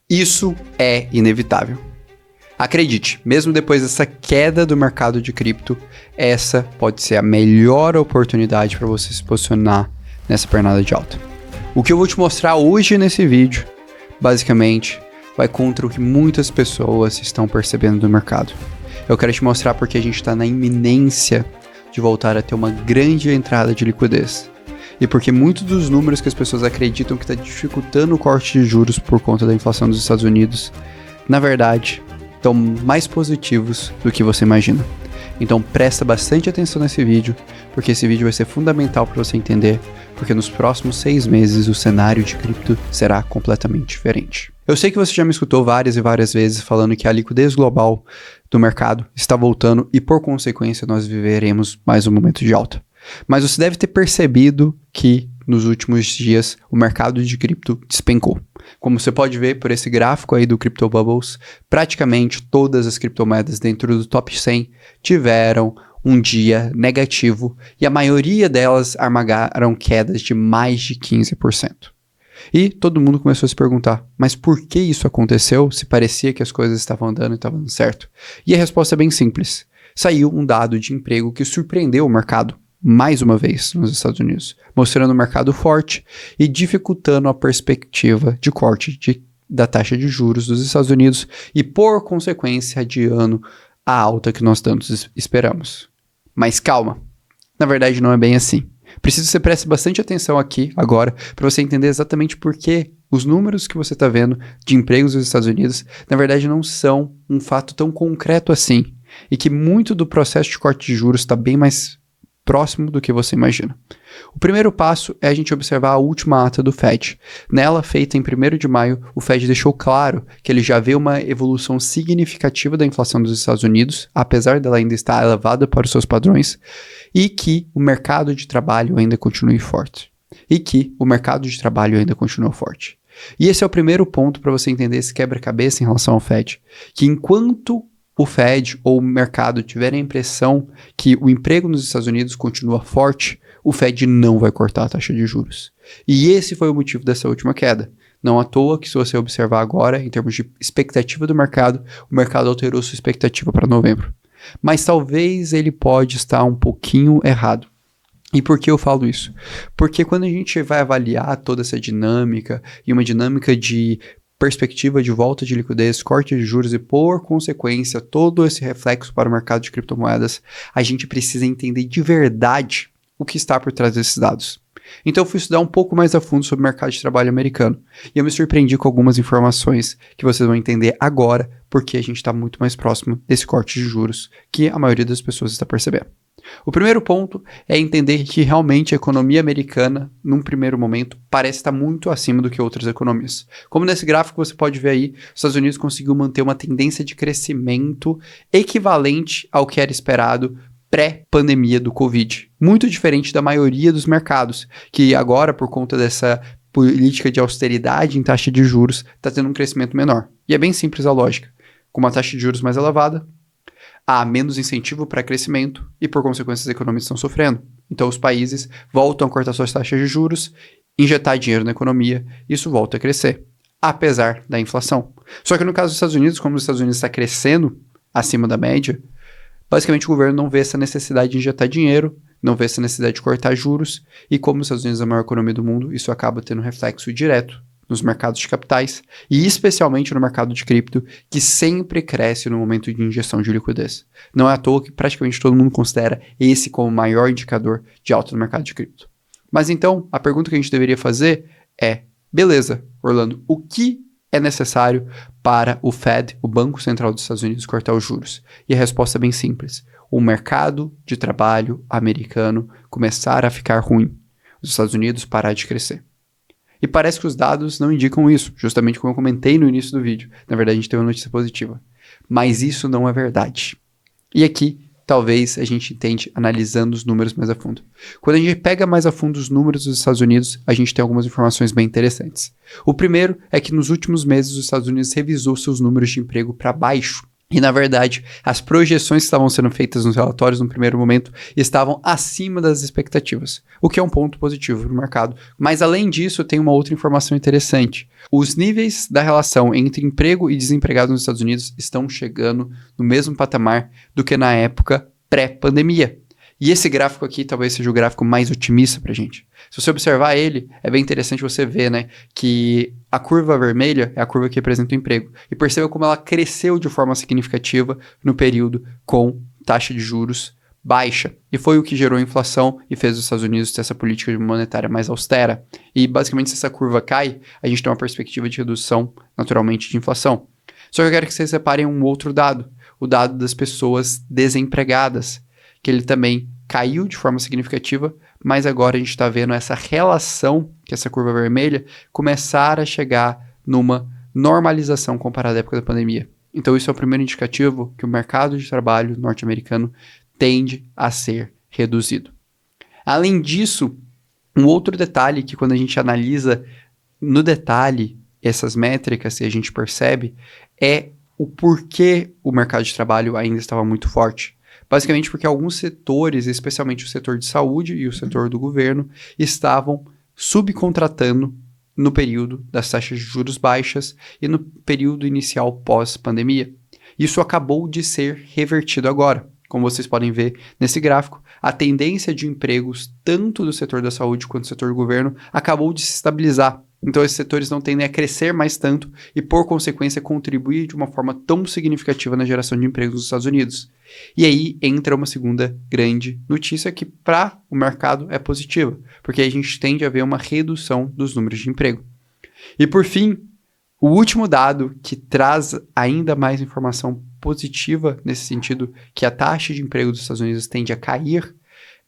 Isso é inevitável. Acredite, mesmo depois dessa queda do mercado de cripto, essa pode ser a melhor oportunidade para você se posicionar nessa pernada de alta. O que eu vou te mostrar hoje nesse vídeo, basicamente, vai contra o que muitas pessoas estão percebendo do mercado. Eu quero te mostrar porque a gente está na iminência de voltar a ter uma grande entrada de liquidez. E porque muitos dos números que as pessoas acreditam que está dificultando o corte de juros por conta da inflação dos Estados Unidos, na verdade, estão mais positivos do que você imagina. Então presta bastante atenção nesse vídeo, porque esse vídeo vai ser fundamental para você entender, porque nos próximos 6 meses o cenário de cripto será completamente diferente. Eu sei que você já me escutou várias e várias vezes falando que a liquidez global do mercado está voltando e por consequência nós viveremos mais um momento de alta. Mas você deve ter percebido que nos últimos dias o mercado de cripto despencou. Como você pode ver por esse gráfico aí do Crypto Bubbles, praticamente todas as criptomoedas dentro do top 100 tiveram um dia negativo e a maioria delas armagaram quedas de mais de 15%. E todo mundo começou a se perguntar, mas por que isso aconteceu se parecia que as coisas estavam andando e estavam dando certo? E a resposta é bem simples. Saiu um dado de emprego que surpreendeu o mercado mais uma vez nos Estados Unidos, mostrando um mercado forte e dificultando a perspectiva de corte da taxa de juros dos Estados Unidos e, por consequência, adiando a alta que nós tanto esperamos. Mas calma, na verdade não é bem assim. Preciso que você preste bastante atenção aqui agora para você entender exatamente por que os números que você está vendo de empregos nos Estados Unidos, na verdade não são um fato tão concreto assim e que muito do processo de corte de juros está bem mais próximo do que você imagina. O primeiro passo é a gente observar a última ata do Fed. Nela, feita em 1º de maio, o Fed deixou claro que ele já vê uma evolução significativa da inflação dos Estados Unidos, apesar dela ainda estar elevada para os seus padrões, e que o mercado de trabalho ainda continue forte. E esse é o primeiro ponto para você entender esse quebra-cabeça em relação ao Fed, que enquanto o Fed ou o mercado tiver a impressão que o emprego nos Estados Unidos continua forte, o Fed não vai cortar a taxa de juros. E esse foi o motivo dessa última queda. Não à toa que se você observar agora, em termos de expectativa do mercado, o mercado alterou sua expectativa para novembro. Mas talvez ele pode estar um pouquinho errado. E por que eu falo isso? Porque quando a gente vai avaliar toda essa dinâmica e uma dinâmica de perspectiva de volta de liquidez, corte de juros e, por consequência, todo esse reflexo para o mercado de criptomoedas, a gente precisa entender de verdade o que está por trás desses dados. Então eu fui estudar um pouco mais a fundo sobre o mercado de trabalho americano e eu me surpreendi com algumas informações que vocês vão entender agora porque a gente está muito mais próximo desse corte de juros que a maioria das pessoas está percebendo. O primeiro ponto é entender que realmente a economia americana, num primeiro momento, parece estar muito acima do que outras economias. Como nesse gráfico você pode ver aí, os Estados Unidos conseguiu manter uma tendência de crescimento equivalente ao que era esperado pré-pandemia do Covid. Muito diferente da maioria dos mercados, que agora, por conta dessa política de austeridade em taxa de juros, está tendo um crescimento menor. E é bem simples a lógica. Com uma taxa de juros mais elevada, há menos incentivo para crescimento e, por consequência, as economias estão sofrendo. Então, os países voltam a cortar suas taxas de juros, injetar dinheiro na economia, isso volta a crescer, apesar da inflação. Só que no caso dos Estados Unidos, como os Estados Unidos está crescendo acima da média, basicamente o governo não vê essa necessidade de injetar dinheiro, não vê essa necessidade de cortar juros, e como os Estados Unidos é a maior economia do mundo, isso acaba tendo um reflexo direto nos mercados de capitais e especialmente no mercado de cripto, que sempre cresce no momento de injeção de liquidez. Não é à toa que praticamente todo mundo considera esse como o maior indicador de alta no mercado de cripto. Mas então, a pergunta que a gente deveria fazer é, beleza, Orlando, o que é necessário para o Fed, o Banco Central dos Estados Unidos, cortar os juros? E a resposta é bem simples. O mercado de trabalho americano começar a ficar ruim. Os Estados Unidos parar de crescer. E parece que os dados não indicam isso, justamente como eu comentei no início do vídeo. Na verdade, a gente tem uma notícia positiva. Mas isso não é verdade. E aqui, talvez a gente tente analisando os números mais a fundo. Quando a gente pega mais a fundo os números dos Estados Unidos, a gente tem algumas informações bem interessantes. O primeiro é que nos últimos meses os Estados Unidos revisou seus números de emprego para baixo. E, na verdade, as projeções que estavam sendo feitas nos relatórios no primeiro momento estavam acima das expectativas, o que é um ponto positivo para o mercado. Mas, além disso, tem uma outra informação interessante. Os níveis da relação entre emprego e desempregado nos Estados Unidos estão chegando no mesmo patamar do que na época pré-pandemia. E esse gráfico aqui talvez seja o gráfico mais otimista para a gente. Se você observar ele, é bem interessante você ver, né, que a curva vermelha é a curva que representa o emprego. E perceba como ela cresceu de forma significativa no período com taxa de juros baixa. E foi o que gerou a inflação e fez os Estados Unidos ter essa política monetária mais austera. E basicamente, se essa curva cai, a gente tem uma perspectiva de redução, naturalmente, de inflação. Só que eu quero que vocês reparem um outro dado, o dado das pessoas desempregadas, que ele também caiu de forma significativa, mas agora a gente está vendo essa relação, que essa curva vermelha, começar a chegar numa normalização comparada à época da pandemia. Então isso é o primeiro indicativo que o mercado de trabalho norte-americano tende a ser reduzido. Além disso, um outro detalhe que quando a gente analisa no detalhe essas métricas e a gente percebe é o porquê o mercado de trabalho ainda estava muito forte. Basicamente porque alguns setores, especialmente o setor de saúde e o setor do governo, estavam subcontratando no período das taxas de juros baixas e no período inicial pós-pandemia. Isso acabou de ser revertido agora. Como vocês podem ver nesse gráfico, a tendência de empregos tanto do setor da saúde quanto do setor do governo acabou de se estabilizar. Então, esses setores não tendem a crescer mais tanto e, por consequência, contribuir de uma forma tão significativa na geração de empregos nos Estados Unidos. E aí entra uma segunda grande notícia que, para o mercado, é positiva, porque a gente tende a ver uma redução dos números de emprego. E, por fim, o último dado que traz ainda mais informação positiva nesse sentido, que a taxa de emprego dos Estados Unidos tende a cair,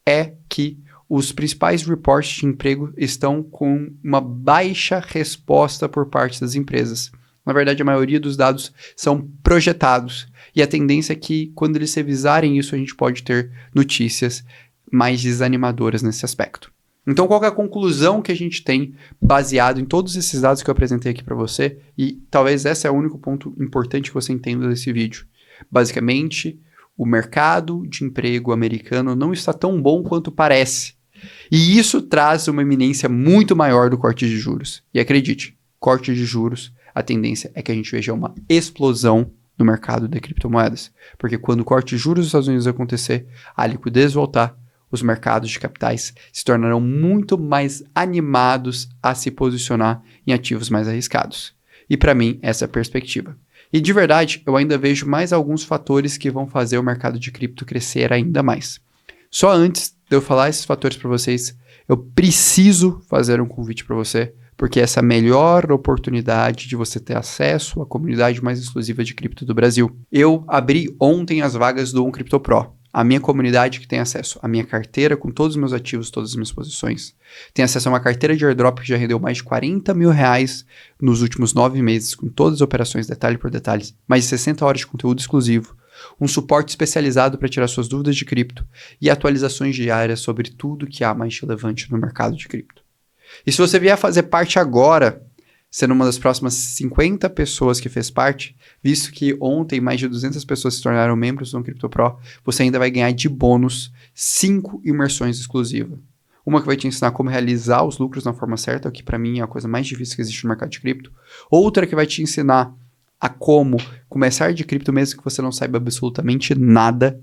é que os principais reportes de emprego estão com uma baixa resposta por parte das empresas. Na verdade, a maioria dos dados são projetados. E a tendência é que, quando eles revisarem isso, a gente pode ter notícias mais desanimadoras nesse aspecto. Então, qual que é a conclusão que a gente tem baseado em todos esses dados que eu apresentei aqui para você? E talvez esse é o único ponto importante que você entenda desse vídeo. Basicamente, o mercado de emprego americano não está tão bom quanto parece. E isso traz uma iminência muito maior do corte de juros. E acredite, corte de juros, a tendência é que a gente veja uma explosão no mercado de criptomoedas. Porque quando o corte de juros dos Estados Unidos acontecer, a liquidez voltar, os mercados de capitais se tornarão muito mais animados a se posicionar em ativos mais arriscados. E para mim, essa é a perspectiva. E de verdade, eu ainda vejo mais alguns fatores que vão fazer o mercado de cripto crescer ainda mais. Só antes de eu falar esses fatores para vocês, eu preciso fazer um convite para você, porque essa é a melhor oportunidade de você ter acesso à comunidade mais exclusiva de cripto do Brasil. Eu abri ontem as vagas do OnCryptoPro, a minha comunidade que tem acesso à minha carteira com todos os meus ativos, todas as minhas posições. Tem acesso a uma carteira de airdrop que já rendeu mais de R$40 mil nos últimos 9 meses, com todas as operações detalhe por detalhe, mais de 60 horas de conteúdo exclusivo, um suporte especializado para tirar suas dúvidas de cripto e atualizações diárias sobre tudo que há mais relevante no mercado de cripto. E se você vier fazer parte agora, sendo uma das próximas 50 pessoas que fez parte, visto que ontem mais de 200 pessoas se tornaram membros do OnCryptoPro, você ainda vai ganhar de bônus 5 imersões exclusivas. Uma que vai te ensinar como realizar os lucros na forma certa, o que para mim é a coisa mais difícil que existe no mercado de cripto. Outra que vai te ensinar a como começar de cripto mesmo que você não saiba absolutamente nada.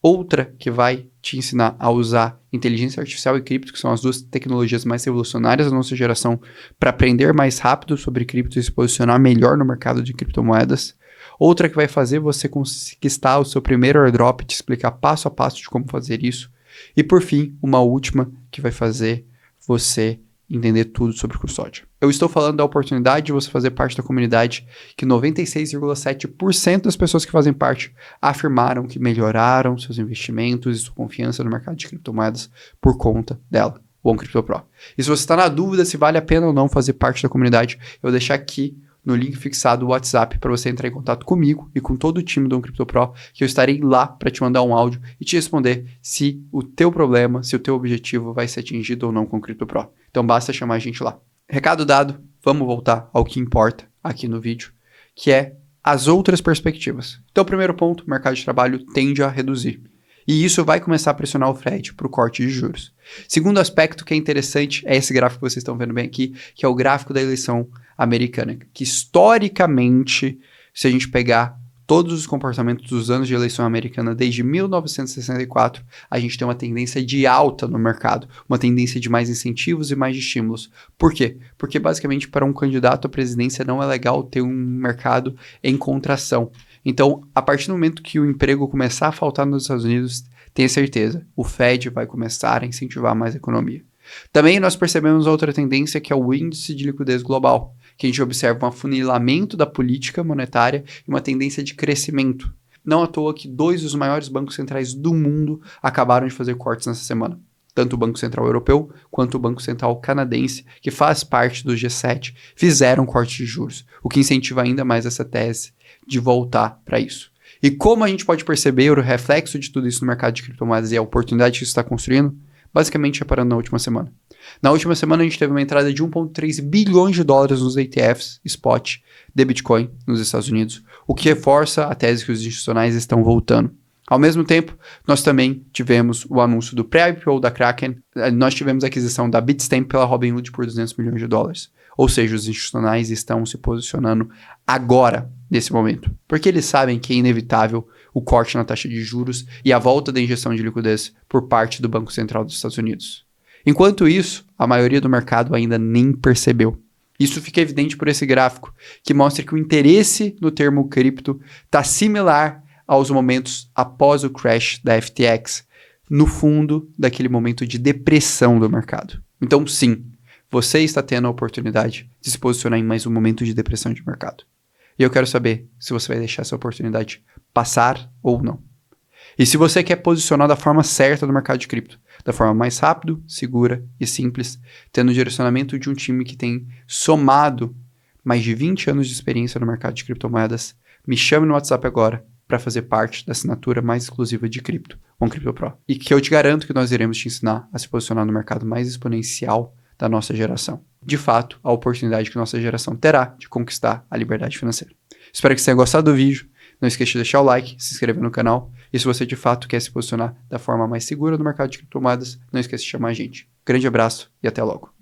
Outra que vai te ensinar a usar inteligência artificial e cripto, que são as duas tecnologias mais revolucionárias da nossa geração, para aprender mais rápido sobre cripto e se posicionar melhor no mercado de criptomoedas. Outra que vai fazer você conquistar o seu primeiro airdrop, te explicar passo a passo de como fazer isso. E por fim, uma última que vai fazer você entender tudo sobre custódia. Eu estou falando da oportunidade de você fazer parte da comunidade que 96,7% das pessoas que fazem parte afirmaram que melhoraram seus investimentos e sua confiança no mercado de criptomoedas por conta dela, o OnCryptoPro. E se você está na dúvida se vale a pena ou não fazer parte da comunidade, eu vou deixar aqui no link fixado o WhatsApp para você entrar em contato comigo e com todo o time do OnCryptoPro, que eu estarei lá para te mandar um áudio e te responder se o teu problema, se o teu objetivo vai ser atingido ou não com o OnCryptoPro. Então basta chamar a gente lá. Recado dado, vamos voltar ao que importa aqui no vídeo, que é as outras perspectivas. Então, o primeiro ponto, o mercado de trabalho tende a reduzir. E isso vai começar a pressionar o Fed para o corte de juros. Segundo aspecto que é interessante é esse gráfico que vocês estão vendo bem aqui, que é o gráfico da eleição americana, que historicamente, se a gente pegar todos os comportamentos dos anos de eleição americana desde 1964, a gente tem uma tendência de alta no mercado, uma tendência de mais incentivos e mais estímulos. Por quê? Porque basicamente para um candidato à presidência não é legal ter um mercado em contração. Então, a partir do momento que o emprego começar a faltar nos Estados Unidos, tenha certeza, o Fed vai começar a incentivar mais a economia. Também nós percebemos outra tendência que é o índice de liquidez global, que a gente observa um afunilamento da política monetária e uma tendência de crescimento. Não à toa que 2 dos maiores bancos centrais do mundo acabaram de fazer cortes nessa semana. Tanto o Banco Central Europeu quanto o Banco Central Canadense, que faz parte do G7, fizeram corte de juros, o que incentiva ainda mais essa tese de voltar para isso. E como a gente pode perceber o reflexo de tudo isso no mercado de criptomoedas e a oportunidade que isso está construindo? Basicamente reparando na última semana. Na última semana a gente teve uma entrada de 1,3 bilhões de dólares nos ETFs spot de Bitcoin nos Estados Unidos, o que reforça a tese que os institucionais estão voltando. Ao mesmo tempo, nós também tivemos o anúncio do pré-IPO da Kraken, nós tivemos a aquisição da Bitstamp pela Robinhood por 200 milhões de dólares. Ou seja, os institucionais estão se posicionando agora, nesse momento, porque eles sabem que é inevitável o corte na taxa de juros e a volta da injeção de liquidez por parte do Banco Central dos Estados Unidos. Enquanto isso, a maioria do mercado ainda nem percebeu. Isso fica evidente por esse gráfico, que mostra que o interesse no termo cripto está similar aos momentos após o crash da FTX, no fundo daquele momento de depressão do mercado. Então, sim, você está tendo a oportunidade de se posicionar em mais um momento de depressão de mercado. E eu quero saber se você vai deixar essa oportunidade passar ou não. E se você quer posicionar da forma certa no mercado de cripto, da forma mais rápida, segura e simples, tendo o direcionamento de um time que tem somado mais de 20 anos de experiência no mercado de criptomoedas, me chame no WhatsApp agora para fazer parte da assinatura mais exclusiva de cripto, com CryptoPro. E que eu te garanto que nós iremos te ensinar a se posicionar no mercado mais exponencial da nossa geração. De fato, a oportunidade que nossa geração terá de conquistar a liberdade financeira. Espero que você tenha gostado do vídeo. Não esqueça de deixar o like, se inscrever no canal. E se você de fato quer se posicionar da forma mais segura no mercado de criptomoedas, não esqueça de chamar a gente. Grande abraço e até logo.